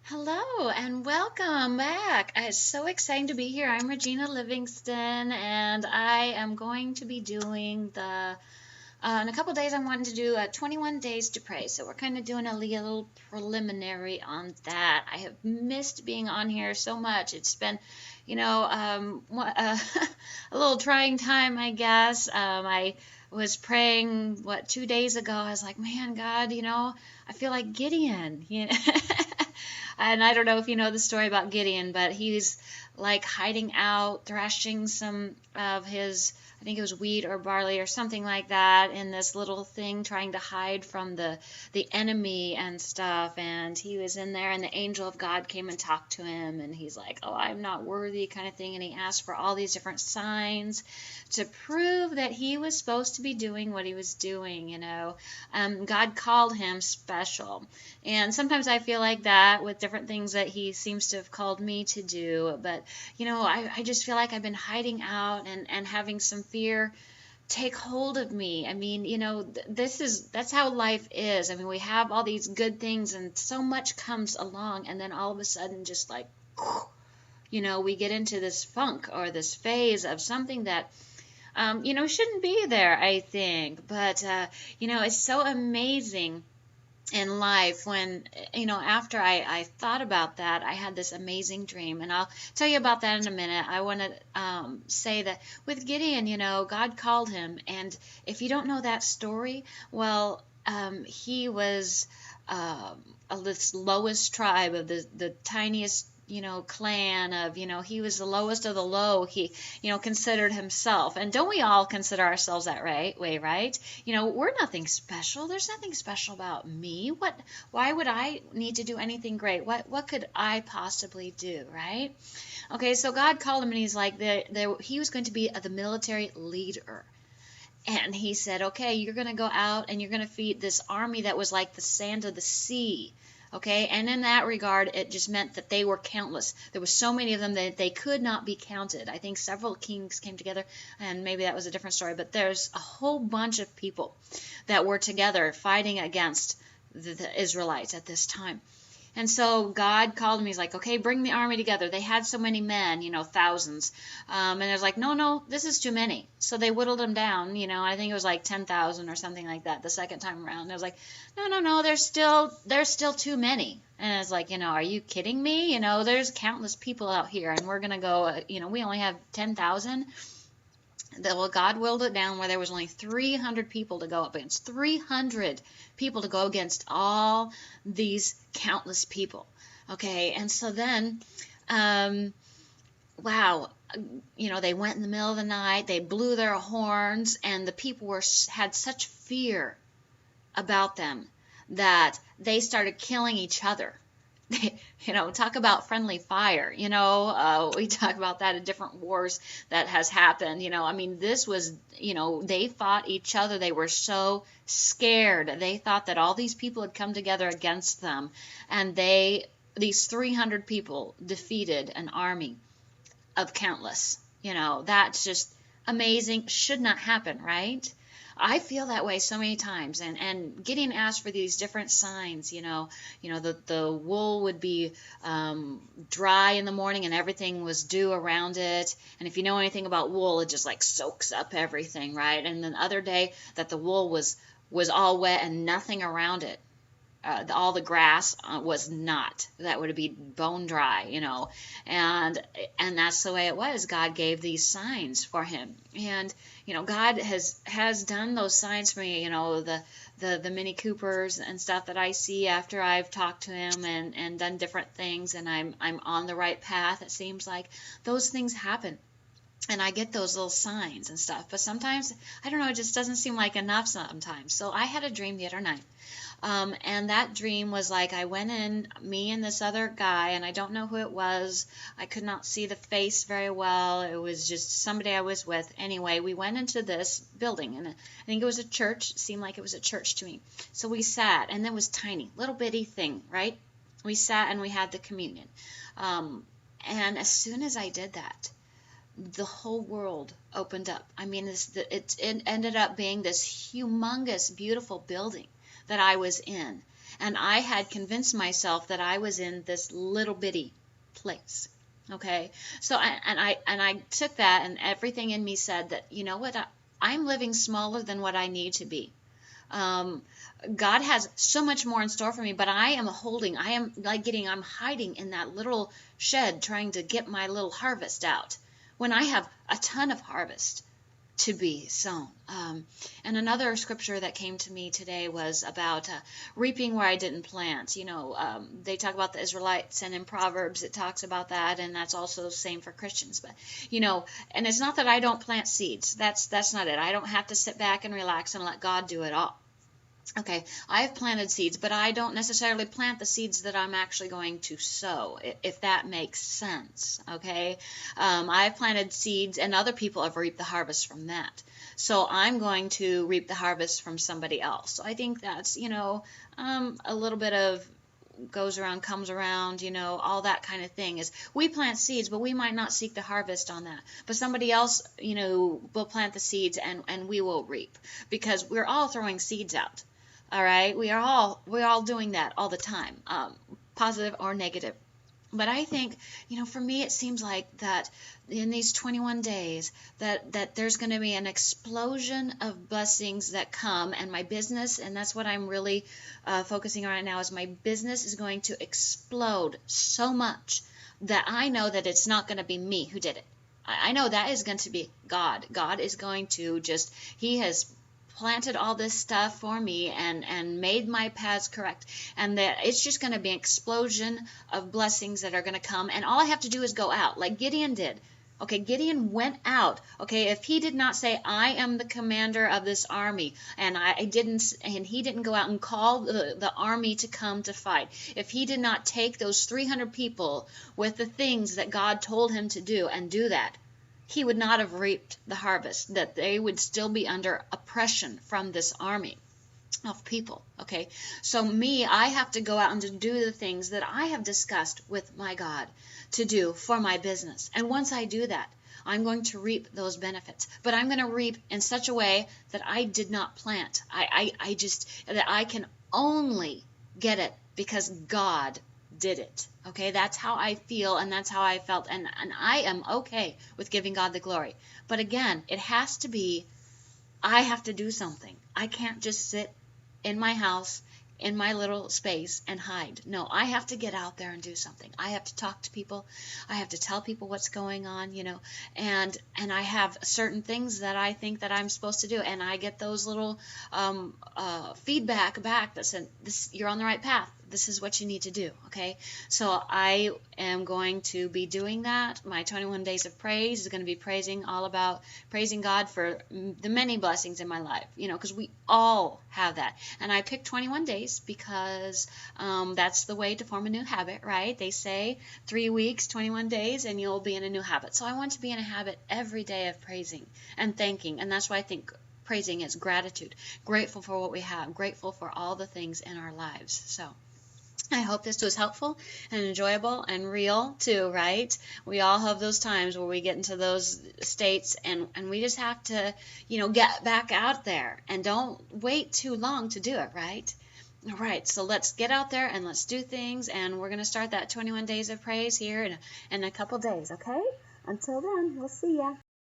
Hello and welcome back. It's so exciting to be here. I'm Regina Livingston, and I am going to be doing in a couple days, I'm wanting to do 21 days to pray. So we're kind of doing a little preliminary on that. I have missed being on here so much. It's been, a little trying time, I guess. I was praying, 2 days ago. I was like, man, God, I feel like Gideon. And I don't know if you know the story about Gideon, but he's like hiding out, thrashing some of his, I think it was wheat or barley or something like that, in this little thing, trying to hide from the enemy and stuff. And he was in there, and the angel of God came and talked to him, and he's like, "Oh, I'm not worthy," kind of thing. And he asked for all these different signs to prove that he was supposed to be doing what he was doing. God called him special. And sometimes I feel like that with different things that he seems to have called me to do. But, I just feel like I've been hiding out and having some fear take hold of me. I mean, that's how life is. I mean, we have all these good things and so much comes along, and then all of a sudden just like, we get into this funk or this phase of something that shouldn't be there, I think. But, it's so amazing in life when, after I thought about that, I had this amazing dream. And I'll tell you about that in a minute. I want to say that with Gideon, God called him. And if you don't know that story, well, he was this lowest tribe of the tiniest clan of, he was the lowest of the low. He, considered himself. And don't we all consider ourselves that way, right? We're nothing special. There's nothing special about me. Why would I need to do anything great? What could I possibly do, right? Okay, so God called him, and he's like, he was going to be the military leader. And he said, okay, you're going to go out and you're going to feed this army that was like the sand of the sea. Okay, and in that regard, it just meant that they were countless. There were so many of them that they could not be counted. I think several kings came together, and maybe that was a different story, but there's a whole bunch of people that were together fighting against the Israelites at this time. And so God called him. He's like, okay, bring the army together. They had so many men, thousands. And it was like, no, this is too many. So they whittled them down. I think it was like 10,000 or something like that the second time around. And I was like, no, there's still too many. And it's like, are you kidding me? There's countless people out here, and we're going to go, we only have 10,000. Well, God willed it down where there was only 300 people to go up against. 300 people to go against all these countless people. Okay, and so then, wow, they went in the middle of the night, they blew their horns, and the people had such fear about them that they started killing each other. Talk about friendly fire. We talk about that in different wars that has happened. I mean, this was, they fought each other. They were so scared. They thought that all these people had come together against them, and these 300 people defeated an army of countless. That's just amazing. Should not happen, right? I feel that way so many times, and Gideon asked for these different signs. The wool would be dry in the morning, and everything was dew around it. And if you know anything about wool, it just like soaks up everything, right? And then the other day that the wool was all wet and nothing around it. All the grass was not. That would be bone dry, and that's the way it was. God gave these signs for him, and God has done those signs for me. The Mini Coopers and stuff that I see after I've talked to him and done different things, and I'm on the right path. It seems like those things happen. And I get those little signs and stuff. But sometimes, I don't know, it just doesn't seem like enough sometimes. So I had a dream the other night. And that dream was like I went in, me and this other guy, and I don't know who it was. I could not see the face very well. It was just somebody I was with. Anyway, we went into this building, and I think it was a church. It seemed like it was a church to me. So we sat, and it was tiny, little bitty thing, right? We sat and we had the communion. And as soon as I did that, the whole world opened up. I mean, it ended up being this humongous, beautiful building that I was in. And I had convinced myself that I was in this little bitty place. Okay. So, I took that, and everything in me said that, you know what, I'm living smaller than what I need to be. Um, God has so much more in store for me, but I am I'm hiding in that little shed trying to get my little harvest out when I have a ton of harvest to be sown. And another scripture that came to me today was about reaping where I didn't plant. They talk about the Israelites, and in Proverbs it talks about that, and that's also the same for Christians. But and it's not that I don't plant seeds. That's not it. I don't have to sit back and relax and let God do it all. Okay, I've planted seeds, but I don't necessarily plant the seeds that I'm actually going to sow, if that makes sense. Okay, I've planted seeds, and other people have reaped the harvest from that. So I'm going to reap the harvest from somebody else. So I think that's, a little bit of goes around, comes around, all that kind of thing. Is we plant seeds, but we might not seek the harvest on that. But somebody else, will plant the seeds, and we will reap, because we're all throwing seeds out. All right, we're all doing that all the time, positive or negative. But I think, for me, it seems like that in these 21 days that there's going to be an explosion of blessings that come, and my business, and that's what I'm really focusing on right now, is my business is going to explode so much that I know that it's not going to be me who did it. I know that is going to be God. God is going to He has planted all this stuff for me and made my paths correct, and that it's just going to be an explosion of blessings that are going to come, and all I have to do is go out like Gideon did. Okay, Gideon went out. Okay, if he did not say, I am the commander of this army, and he didn't go out and call the army to come to fight, if he did not take those 300 people with the things that God told him to do and do that, he would not have reaped the harvest, that they would still be under oppression from this army of people. Okay, so I have to go out and to do the things that I have discussed with my God to do for my business. And once I do that, I'm going to reap those benefits. But I'm going to reap in such a way that I did not plant. That I can only get it because God did it. Okay, that's how I feel, and that's how I felt, and I am okay with giving God the glory. But again, it has to be, I have to do something. I can't just sit in my house, in my little space, and hide. No, I have to get out there and do something. I have to talk to people. I have to tell people what's going on, and I have certain things that I think that I'm supposed to do, and I get those little feedback back that said, you're on the right path. This is what you need to do, okay? So I am going to be doing that. My 21 days of praise is going to be praising God for the many blessings in my life, because we all have that. And I picked 21 days because that's the way to form a new habit, right? They say 3 weeks, 21 days, and you'll be in a new habit. So I want to be in a habit every day of praising and thanking, and that's why I think praising is gratitude, grateful for what we have, grateful for all the things in our lives. So I hope this was helpful and enjoyable and real too, right? We all have those times where we get into those states, and we just have to, get back out there, and don't wait too long to do it, right? All right, so let's get out there and let's do things, and we're going to start that 21 days of praise here in a couple days, okay? Until then, we'll see ya.